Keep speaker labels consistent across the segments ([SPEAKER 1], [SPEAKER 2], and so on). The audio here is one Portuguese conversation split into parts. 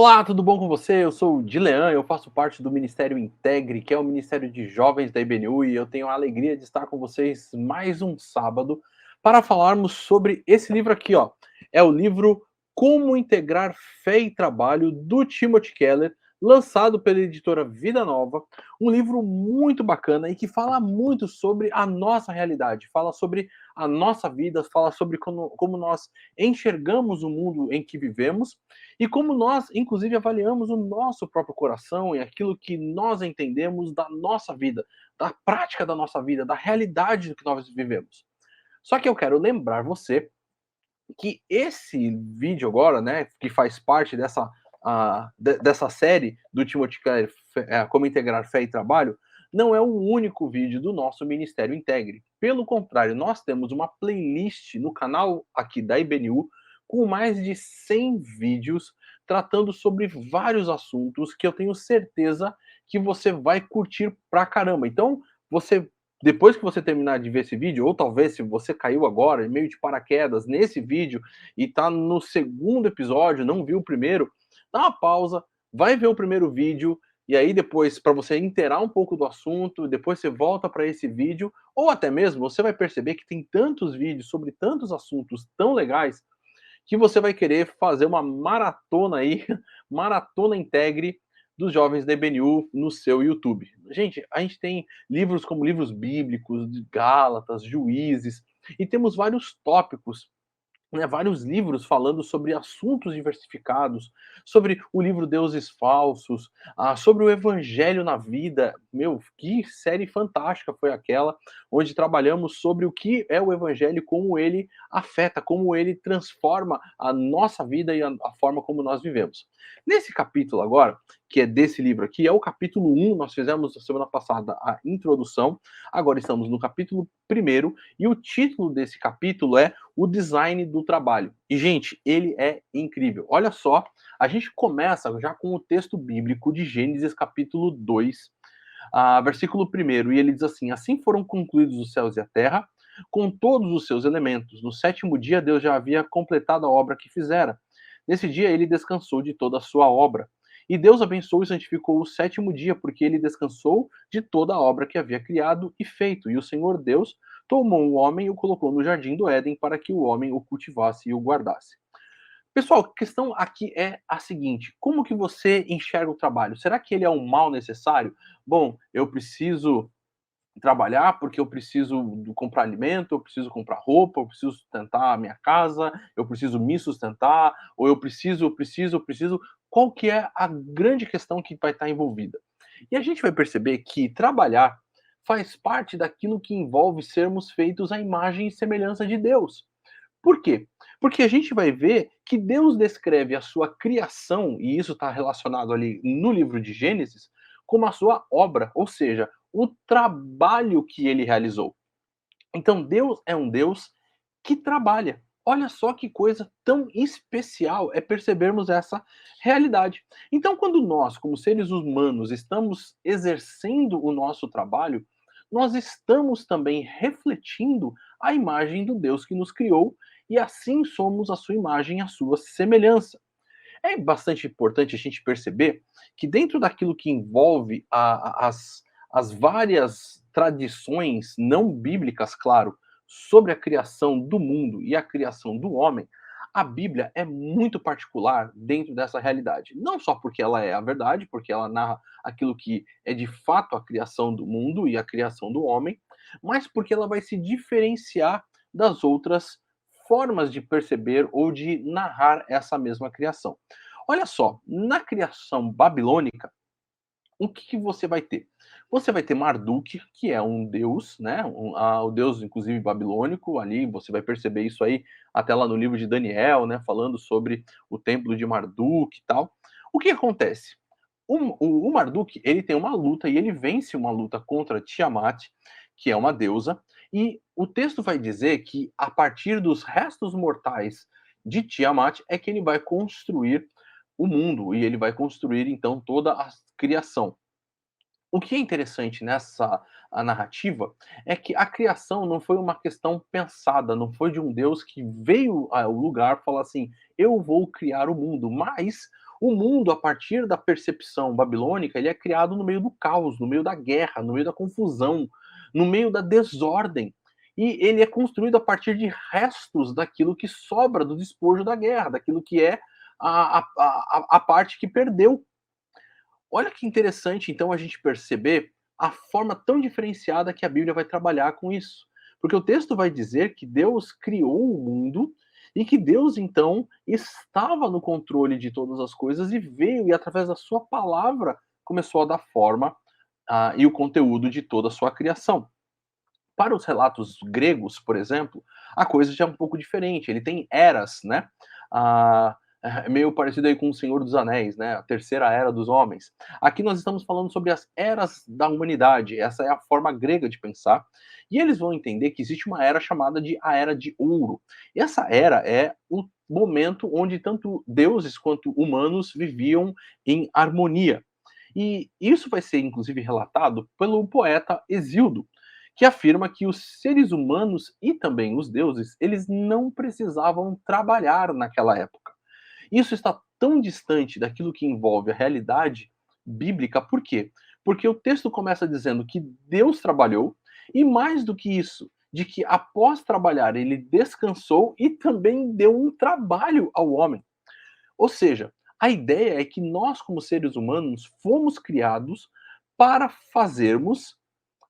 [SPEAKER 1] Olá, tudo bom com você? Eu sou o Dilean, eu faço parte do Ministério Integre, que é o Ministério de Jovens da IBNU, e eu tenho a alegria de estar com vocês mais um sábado para falarmos sobre esse livro aqui, ó. É o livro Como Integrar Fé e Trabalho, do Timothy Keller, lançado pela editora Vida Nova. Um livro muito bacana e que fala muito sobre a nossa realidade, fala sobre a nossa vida, fala sobre como nós enxergamos o mundo em que vivemos e como nós, inclusive, avaliamos o nosso próprio coração e aquilo que nós entendemos da nossa vida, da prática da nossa vida, da realidade do que nós vivemos. Só que eu quero lembrar você que esse vídeo agora, né, que faz parte dessa série do Timothy Keller, Como Integrar Fé e Trabalho, não é o único vídeo do nosso Ministério Integre. Pelo contrário, nós temos uma playlist no canal aqui da IBNU com mais de 100 vídeos tratando sobre vários assuntos que eu tenho certeza que você vai curtir pra caramba. Então, você depois que você terminar de ver esse vídeo, ou talvez se você caiu agora, meio de paraquedas, nesse vídeo, e tá no segundo episódio, não viu o primeiro, dá uma pausa, vai ver o primeiro vídeo, e aí depois, para você inteirar um pouco do assunto, depois você volta para esse vídeo, ou até mesmo você vai perceber que tem tantos vídeos sobre tantos assuntos tão legais, que você vai querer fazer uma maratona aí, maratona integre dos jovens da EBNU no seu YouTube. Gente, a gente tem livros como livros bíblicos, de Gálatas, Juízes, e temos vários tópicos, né, vários livros falando sobre assuntos diversificados, sobre o livro Deuses Falsos, sobre o Evangelho na Vida. Meu, que série fantástica foi aquela, onde trabalhamos sobre o que é o Evangelho, como ele afeta, como ele transforma a nossa vida e a forma como nós vivemos. Nesse capítulo agora, que é desse livro aqui, é o capítulo 1, nós fizemos na semana passada a introdução, agora estamos no capítulo 1, e o título desse capítulo é O Design do Trabalho. E, gente, ele é incrível. Olha só, a gente começa já com o texto bíblico de Gênesis capítulo 2, versículo 1, e ele diz assim: Assim foram concluídos os céus e a terra, com todos os seus elementos. No sétimo dia, Deus já havia completado a obra que fizera. Nesse dia, ele descansou de toda a sua obra. E Deus abençoou e santificou o sétimo dia, porque ele descansou de toda a obra que havia criado e feito. E o Senhor Deus tomou o homem e o colocou no jardim do Éden para que o homem o cultivasse e o guardasse. Pessoal, a questão aqui é a seguinte: como que você enxerga o trabalho? Será que ele é um mal necessário? Bom, eu preciso trabalhar porque eu preciso comprar alimento, eu preciso comprar roupa, eu preciso sustentar a minha casa, eu preciso me sustentar, ou eu preciso. Qual que é a grande questão que vai estar envolvida? E a gente vai perceber que trabalhar faz parte daquilo que envolve sermos feitos à imagem e semelhança de Deus. Por quê? Porque a gente vai ver que Deus descreve a sua criação, e isso está relacionado ali no livro de Gênesis, como a sua obra, ou seja, o trabalho que ele realizou. Então Deus é um Deus que trabalha. Olha só que coisa tão especial é percebermos essa realidade. Então, quando nós, como seres humanos, estamos exercendo o nosso trabalho, nós estamos também refletindo a imagem do Deus que nos criou e assim somos a sua imagem e a sua semelhança. É bastante importante a gente perceber que dentro daquilo que envolve as várias tradições não bíblicas, claro, sobre a criação do mundo e a criação do homem, a Bíblia é muito particular dentro dessa realidade. Não só porque ela é a verdade, porque ela narra aquilo que é de fato a criação do mundo e a criação do homem, mas porque ela vai se diferenciar das outras formas de perceber ou de narrar essa mesma criação. Olha só, na criação babilônica, o que, que você vai ter? Você vai ter Marduk, que é um deus, né? O deus, inclusive, babilônico. Ali você vai perceber isso aí até lá no livro de Daniel, né? Falando sobre o templo de Marduk e tal. O que acontece? O Marduk, ele tem uma luta e ele vence uma luta contra Tiamat, que é uma deusa, e o texto vai dizer que a partir dos restos mortais de Tiamat é que ele vai construir o mundo e ele vai construir então toda a criação. O que é interessante nessa a narrativa é que a criação não foi uma questão pensada, não foi de um Deus que veio ao lugar falar assim: eu vou criar o mundo, mas O mundo, a partir da percepção babilônica, ele é criado no meio do caos, no meio da guerra, no meio da confusão, no meio da desordem. E ele é construído a partir de restos daquilo que sobra do despojo da guerra, daquilo que é a parte que perdeu. Olha que interessante, então, a gente perceber a forma tão diferenciada que a Bíblia vai trabalhar com isso. Porque o texto vai dizer que Deus criou o mundo e que Deus, então, estava no controle de todas as coisas e veio e, através da sua palavra, começou a dar forma e o conteúdo de toda a sua criação. Para os relatos gregos, por exemplo, a coisa já é um pouco diferente. Ele tem eras, né? Ah, é meio parecido aí com o Senhor dos Anéis, né? A terceira era dos homens. Aqui nós estamos falando sobre as eras da humanidade. Essa é a forma grega de pensar. E eles vão entender que existe uma era chamada de a Era de Ouro. E essa era é o momento onde tanto deuses quanto humanos viviam em harmonia. E isso vai ser inclusive relatado pelo poeta Hesíodo, que afirma que os seres humanos e também os deuses, eles não precisavam trabalhar naquela época. Isso está tão distante daquilo que envolve a realidade bíblica, por quê? Porque o texto começa dizendo que Deus trabalhou, e mais do que isso, de que após trabalhar ele descansou e também deu um trabalho ao homem. Ou seja, a ideia é que nós, como seres humanos, fomos criados para fazermos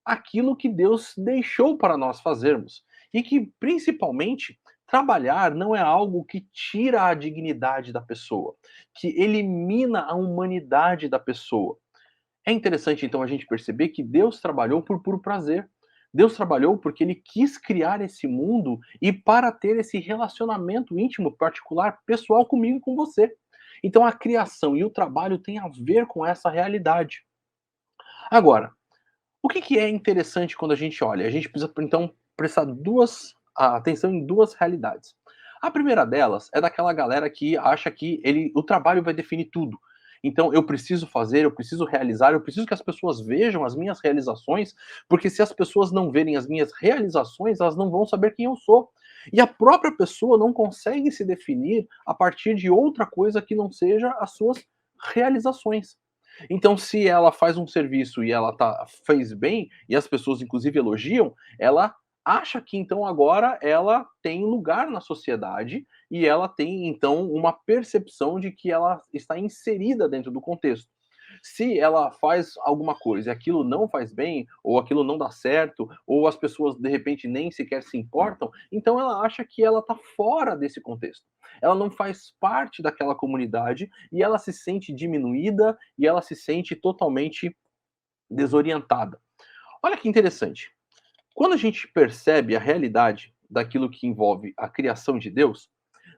[SPEAKER 1] aquilo que Deus deixou para nós fazermos. E que, principalmente, trabalhar não é algo que tira a dignidade da pessoa, que elimina a humanidade da pessoa. É interessante, então, a gente perceber que Deus trabalhou por puro prazer. Deus trabalhou porque ele quis criar esse mundo e para ter esse relacionamento íntimo, particular, pessoal comigo e com você. Então a criação e o trabalho têm a ver com essa realidade. Agora, o que, que é interessante quando a gente olha? A gente precisa, então, prestar atenção em duas realidades. A primeira delas é daquela galera que acha que o trabalho vai definir tudo. Então, eu preciso fazer, eu preciso realizar, eu preciso que as pessoas vejam as minhas realizações, porque se as pessoas não verem as minhas realizações, elas não vão saber quem eu sou. E a própria pessoa não consegue se definir a partir de outra coisa que não seja as suas realizações. Então, se ela faz um serviço e ela fez bem, e as pessoas inclusive elogiam, ela acha que então agora ela tem lugar na sociedade e ela tem então uma percepção de que ela está inserida dentro do contexto. Se ela faz alguma coisa e aquilo não faz bem, ou aquilo não dá certo, ou as pessoas de repente nem sequer se importam, então ela acha que ela está fora desse contexto. Ela não faz parte daquela comunidade e ela se sente diminuída e ela se sente totalmente desorientada. Olha que interessante. Quando a gente percebe a realidade daquilo que envolve a criação de Deus,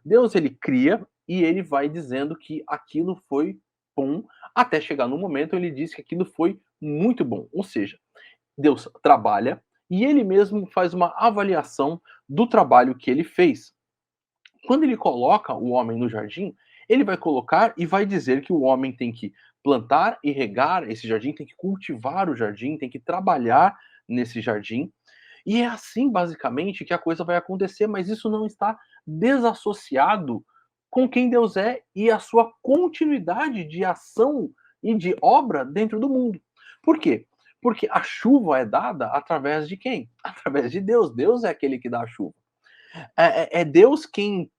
[SPEAKER 1] Deus ele cria e ele vai dizendo que aquilo foi bom, até chegar no momento ele diz que aquilo foi muito bom. Ou seja, Deus trabalha e ele mesmo faz uma avaliação do trabalho que ele fez. Quando ele coloca o homem no jardim, ele vai colocar e vai dizer que o homem tem que plantar e regar esse jardim, tem que cultivar o jardim, tem que trabalhar nesse jardim. E é assim, basicamente, que a coisa vai acontecer, mas isso não está desassociado com quem Deus é e a sua continuidade de ação e de obra dentro do mundo. Por quê? Porque a chuva é dada através de quem? Através de Deus. Deus é aquele que dá a chuva. É Deus quem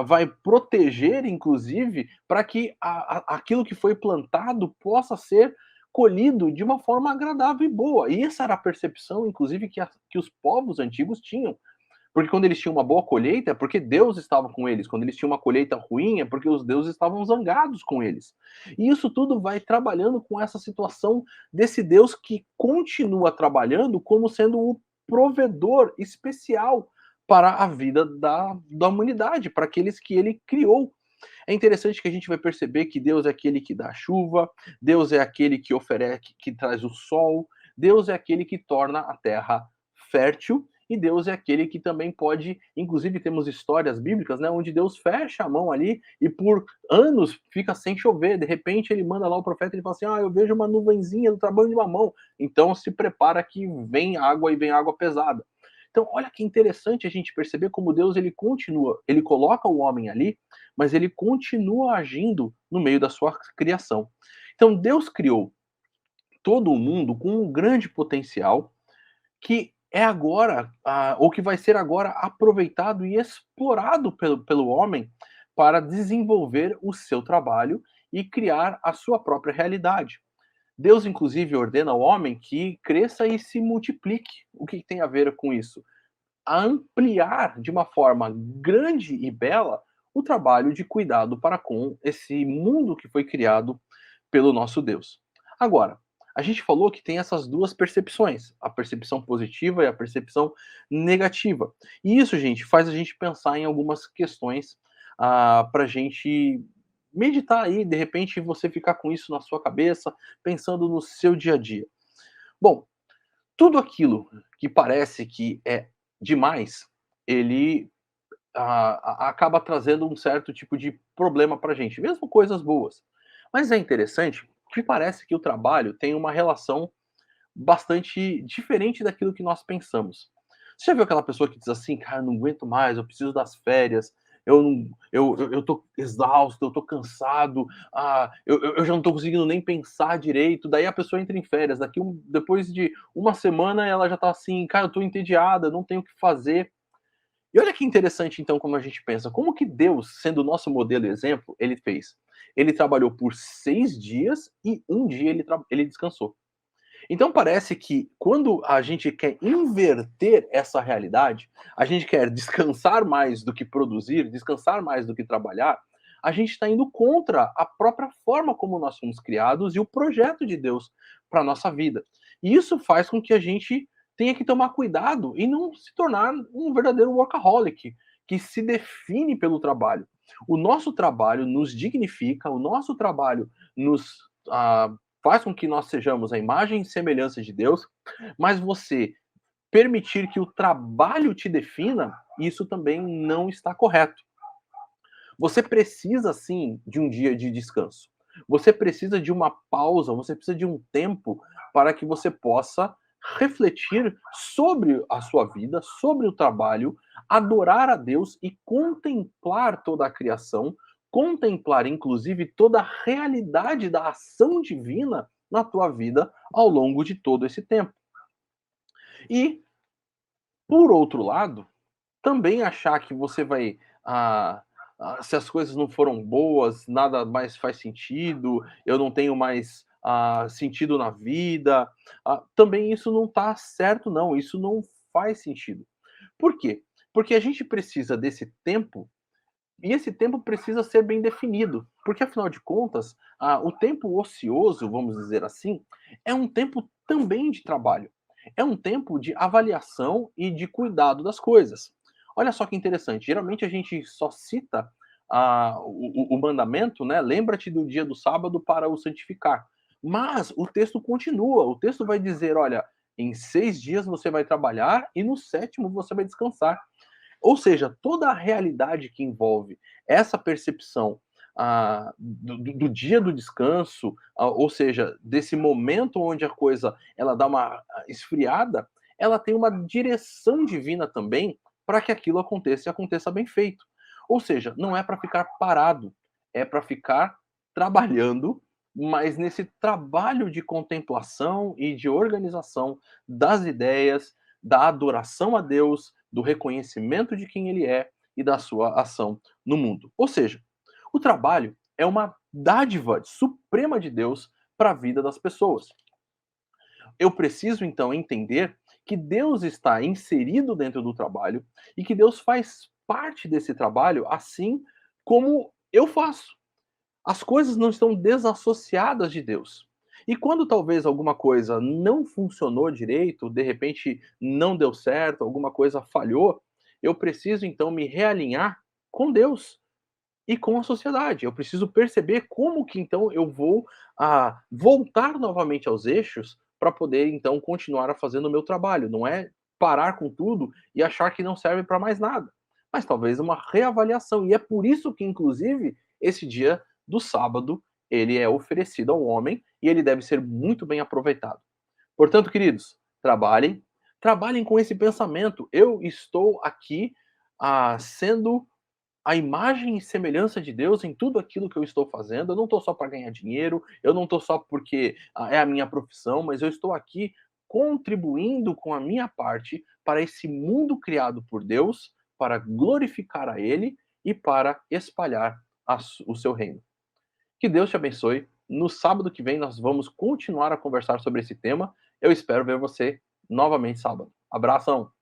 [SPEAKER 1] vai proteger, inclusive, para que aquilo que foi plantado possa ser colhido de uma forma agradável e boa. E essa era a percepção, inclusive, que os povos antigos tinham. Porque quando eles tinham uma boa colheita, é porque Deus estava com eles. Quando eles tinham uma colheita ruim, é porque os deuses estavam zangados com eles. E isso tudo vai trabalhando com essa situação desse Deus que continua trabalhando como sendo o provedor especial para a vida da humanidade, para aqueles que ele criou. É interessante que a gente vai perceber que Deus é aquele que dá a chuva, Deus é aquele que oferece, que traz o sol, Deus é aquele que torna a terra fértil e Deus é aquele que também pode, inclusive temos histórias bíblicas, né, onde Deus fecha a mão ali e por anos fica sem chover. De repente ele manda lá o profeta e fala assim: "Ah, eu vejo uma nuvenzinha do tamanho de uma mão". Então se prepara que vem água e vem água pesada. Então, olha que interessante a gente perceber como Deus ele continua, ele coloca o homem ali, mas ele continua agindo no meio da sua criação. Então, Deus criou todo o mundo com um grande potencial que é agora, ou que vai ser agora aproveitado e explorado pelo homem para desenvolver o seu trabalho e criar a sua própria realidade. Deus, inclusive, ordena ao homem que cresça e se multiplique. O que tem a ver com isso? A ampliar de uma forma grande e bela o trabalho de cuidado para com esse mundo que foi criado pelo nosso Deus. Agora, a gente falou que tem essas duas percepções, a percepção positiva e a percepção negativa. E isso, gente, faz a gente pensar em algumas questões para a gente meditar aí, de repente você ficar com isso na sua cabeça, pensando no seu dia a dia. Bom, tudo aquilo que parece que é demais, ele acaba trazendo um certo tipo de problema para a gente, mesmo coisas boas. Mas é interessante que parece que o trabalho tem uma relação bastante diferente daquilo que nós pensamos. Você já viu aquela pessoa que diz assim: "Cara, eu não aguento mais, eu preciso das férias, eu não eu tô exausto, eu tô cansado, eu já não tô conseguindo nem pensar direito", daí a pessoa entra em férias, depois de uma semana ela já tá assim: "Cara, eu tô entediada, não tenho o que fazer". E olha que interessante então como a gente pensa, como que Deus, sendo o nosso modelo e exemplo, ele fez? Ele trabalhou por 6 dias e um dia ele descansou. Então parece que quando a gente quer inverter essa realidade, a gente quer descansar mais do que produzir, descansar mais do que trabalhar, a gente está indo contra a própria forma como nós fomos criados e o projeto de Deus para a nossa vida. E isso faz com que a gente tenha que tomar cuidado e não se tornar um verdadeiro workaholic, que se define pelo trabalho. O nosso trabalho nos dignifica, o nosso trabalho nos ah, faz com que nós sejamos a imagem e semelhança de Deus, mas você permitir que o trabalho te defina, isso também não está correto. Você precisa sim de um dia de descanso. Você precisa de uma pausa, você precisa de um tempo para que você possa refletir sobre a sua vida, sobre o trabalho, adorar a Deus e contemplar toda a criação, contemplar inclusive toda a realidade da ação divina na tua vida ao longo de todo esse tempo. E, por outro lado, também achar que você vai, se as coisas não foram boas, nada mais faz sentido, eu não tenho mais, sentido na vida, também isso não está certo não, isso não faz sentido. Por quê? Porque a gente precisa desse tempo, e esse tempo precisa ser bem definido, porque afinal de contas, o tempo ocioso, vamos dizer assim, é um tempo também de trabalho. É um tempo de avaliação e de cuidado das coisas. Olha só que interessante, geralmente a gente só cita o mandamento, né? Lembra-te do dia do sábado para o santificar. Mas o texto continua, o texto vai dizer: olha, em 6 dias você vai trabalhar e no sétimo você vai descansar. Ou seja, toda a realidade que envolve essa percepção do dia do descanso, ou seja, desse momento onde a coisa ela dá uma esfriada, ela tem uma direção divina também para que aquilo aconteça e aconteça bem feito. Ou seja, não é para ficar parado, é para ficar trabalhando, mas nesse trabalho de contemplação e de organização das ideias, da adoração a Deus, do reconhecimento de quem ele é e da sua ação no mundo. Ou seja, o trabalho é uma dádiva suprema de Deus para a vida das pessoas. Eu preciso então entender que Deus está inserido dentro do trabalho e que Deus faz parte desse trabalho assim como eu faço. As coisas não estão desassociadas de Deus. E quando talvez alguma coisa não funcionou direito, de repente não deu certo, alguma coisa falhou, eu preciso então me realinhar com Deus e com a sociedade. Eu preciso perceber como que então eu vou voltar novamente aos eixos para poder então continuar a fazer o meu trabalho. Não é parar com tudo e achar que não serve para mais nada, mas talvez uma reavaliação. E é por isso que, inclusive, esse dia do sábado ele é oferecido ao homem e ele deve ser muito bem aproveitado. Portanto, queridos, trabalhem, Trabalhem com esse pensamento. Eu estou aqui sendo a imagem e semelhança de Deus em tudo aquilo que eu estou fazendo. Eu não estou só para ganhar dinheiro, eu não estou só porque é a minha profissão, mas eu estou aqui contribuindo com a minha parte para esse mundo criado por Deus, para glorificar a Ele e para espalhar o seu reino. Que Deus te abençoe. No sábado que vem nós vamos continuar a conversar sobre esse tema. Eu espero ver você novamente sábado. Abração!